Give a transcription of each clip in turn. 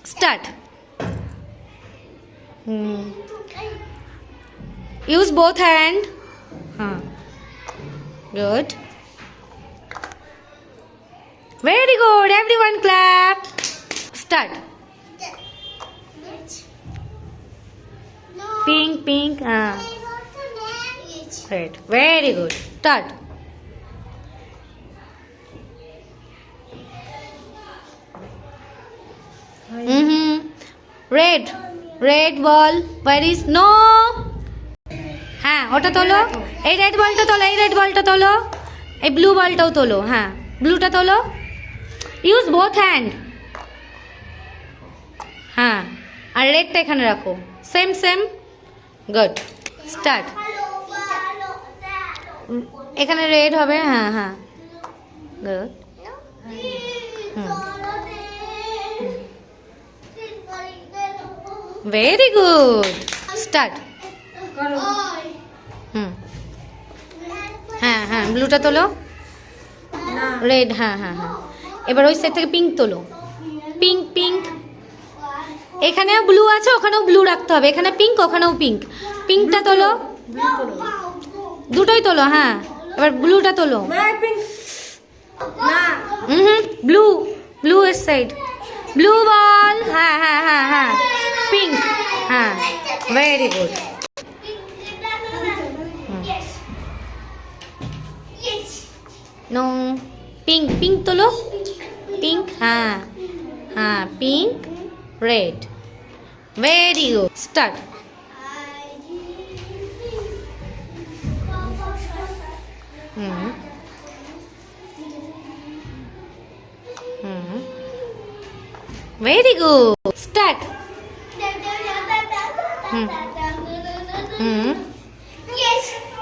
Start. Use both hand. Good. Very good. Everyone clap. Start. Pink, pink. Red. Very good. Start. Red. Red ball. Where is no? হ্যাঁ ওটা তোলো, এই red বলটা তোলো, এই red বলটা তোলো, এই ব্লু বলটাও তোলো। হ্যাঁ ব্লুটা তোলো। Use both hand. হ্যাঁ আর রেডটা এখানে রাখো। Same same. গুড। স্টার্ট। এখানে রেড হবে। হ্যাঁ হ্যাঁ গুড। Very good. স্টার্ট। হ্যাঁ হ্যাঁ ব্লুটা তোলো, রেড। হ্যাঁ হ্যাঁ হ্যাঁ এবার ওই সাইড থেকে পিঙ্ক তোলো। Pink pink. এখানেও ব্লু আছে, ওখানেও ব্লু রাখতে হবে। এখানে পিঙ্ক, ওখানেও পিঙ্ক। পিঙ্কটা তোলো, দুটোই তোলো। হ্যাঁ এবার ব্লুটা তোলো। ব্লু, ব্লু এর সাইড। ব্লু বল। হ্যাঁ হ্যাঁ হ্যাঁ হ্যাঁ পিঙ্ক। হ্যাঁ very good. No pink, pink তোলো। পিঙ্ক। হ্যাঁ হ্যাঁ pink red. Very good. Start. Very good. Start.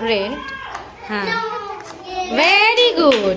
Red. হ্যাঁ ভেরি গুড।